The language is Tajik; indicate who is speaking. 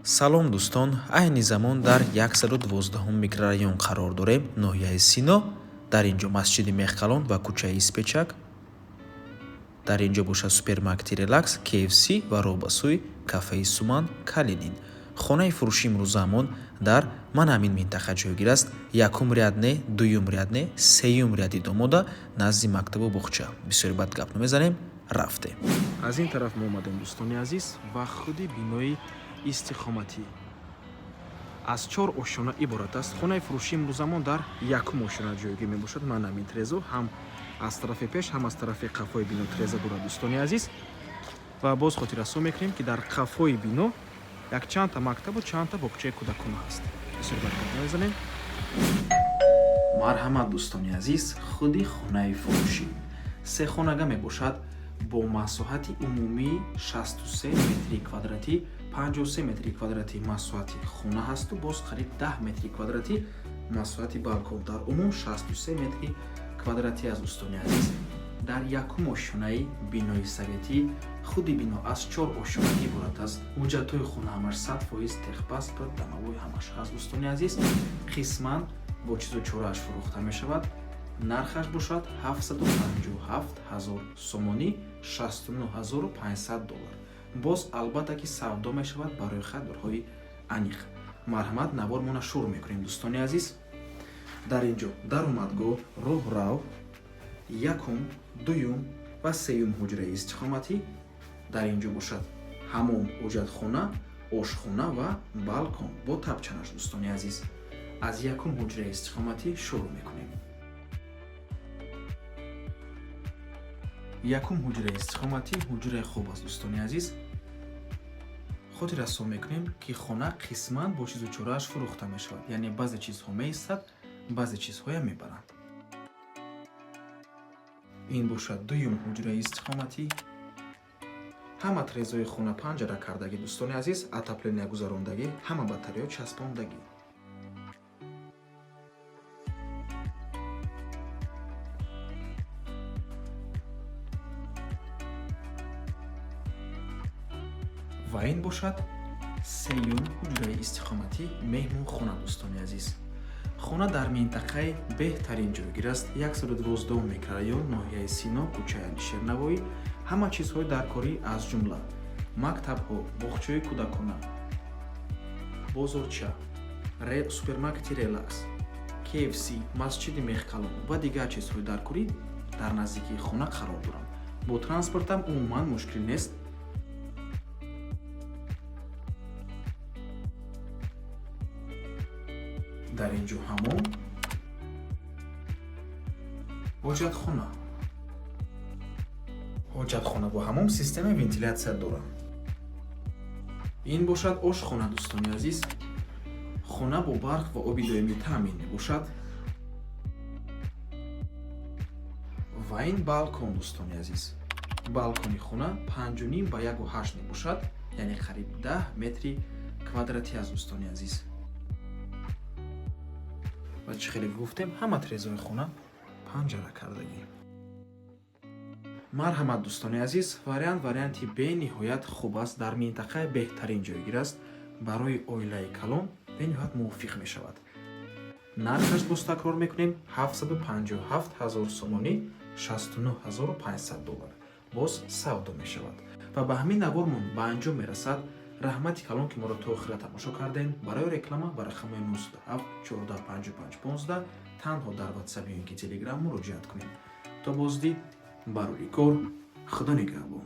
Speaker 1: салом дӯстон, айни замон дар 112 микрорайон қарор дорем, ноҳияи Сино. Дар инҷо масҷиди Мехкалон ва кӯчаи Испечак. Дар инҷо бошад супермаркети Релакс, KFC ва роҳбасӯи кафеи Суман Калинин. хонаи фурӯши имрӯзамон дар ман ҳамин минтақа ҷойгир аст. Якум ряд не, дуюм ряд не, сеюм ряди домода назди мактабу боғча. бисёри бад гап намезанем, рафтем.
Speaker 2: аз ин тараф мо омадем дӯстони азиз ва худи бинои истиқоматӣ аз 4 ошона иборат аст. хонаи фурӯши имрӯзамон дар якум ошона ҷойгир мебошад. ман ҳамин трезо ҳам аз тарафи пеш, ҳам аз тарафи қафои бино треза дорад дӯстони азиз. ва боз хотиррасо мекунем ки дар қафои бино як чандта мактабу чандта боғчаи кӯдакона ҳаст. бисёр баркат мезанем. марҳамат дӯстони азиз, худи хонаи фурӯшӣ се хонага мебошад бо масоҳати умумии 63 метри квадратӣ, 53 метри квадратӣ масоҳати хона ҳасту боз қариб 10 метри квадратӣ масоҳати балкон. дар умум 63 метри квадратӣ аст дӯстони азиз. дар якум ошонаи бинои советӣ худи бино аз 4 ошона иборат аст. ҳуҷҷатҳои хона ҳамаш 100% техпаспорт дамавои ҳамаш ҳаст дӯстони азиз. қисман бо чизу чорааш фурӯхта мешавад. нархаш бошад 757 000 сомонӣ, 69 500 доллар. боз албатта ки савдо мешавад барои харидорҳои аниқ. марҳамат, навормона шуруъ мекунем дӯстони азиз. дар инҷо даромадгоҳ, роҳрав, якум, дуюм ва сеюм ҳуҷраи истиқоматӣ. дар инҷо бошад ҳамом, ҳуҷҷатхона, ошхона ва балкон бо тапчанаш дӯстони азиз. аз якум ҳуҷраи истиқоматӣ шуруъ мекунем. якум ҳуҷраи истиқоматӣ ҳуҷраи хуб аст дӯстони азиз. хотир расо мекунем ки хона қисман бо чизу чорааш фурӯхта мешавад, яъне баъзе чизҳо меистад, баъзе чизҳоям мебаранд. ин бошад дуюм ҳуҷраи истиқоматӣ. ҳама трезои хона панҷара кардагӣ дӯстони азиз, отопления гузарондагӣ, ҳама батареё часпондагӣ. ва ин бошад сеюм ҳуҷраи истиқоматӣ меҳмонхона дӯстони азиз. хона дар минтақаи беҳтарин ҷойгир аст. 112 микрорайон, ноҳияи Сино, кӯчаи Алишернавоӣ. ҳама чизҳои даркорӣ аз ҷумла мактабҳо, боғчаи кӯдакона, бозорча, супермаркети Релакс, KFC, масҷиди Мехкалон ва дигар чизҳои даркорӣ дар наздикии хона қарор доранд. бо транспортам умуман мушкил нест. дар инҷо ҳамом, ҳоҷатхона бо ҳамом системаи вентилятсия дорад. ин бошад ошхона дӯстони азиз. хона бо барқ ва оби доимӣ таъмин мебошад. ва ин балкон дӯстони азиз. балкони хона 5.5 ба 1.8 мебошад, яъне қариб 10 метри квадратӣ аст дӯстони азиз. ва чӣ хеле гуфтем, ҳама трезои хона панҷара кардагӣ. марҳамат дӯстони азиз, варианти бениҳоят хуб аст. дар минтақаи беҳтарин ҷойгир аст. барои оилаи калон бениҳоят мувофиқ мешавад. нархаш боз такрор мекунем 757 000 сомонӣ, 69 500 доллар. боз савдо мешавад. ва ба ҳамин навормон ба анҷом мерасад. раҳмати калон ки моро то охира тамошо кардем. барои реклама ба рақамои 97 14 55 15 танҳо дар ватсап ё ин ки телеграм муроҷиат кунед. то боздид, барои кор, худо нигаҳбон.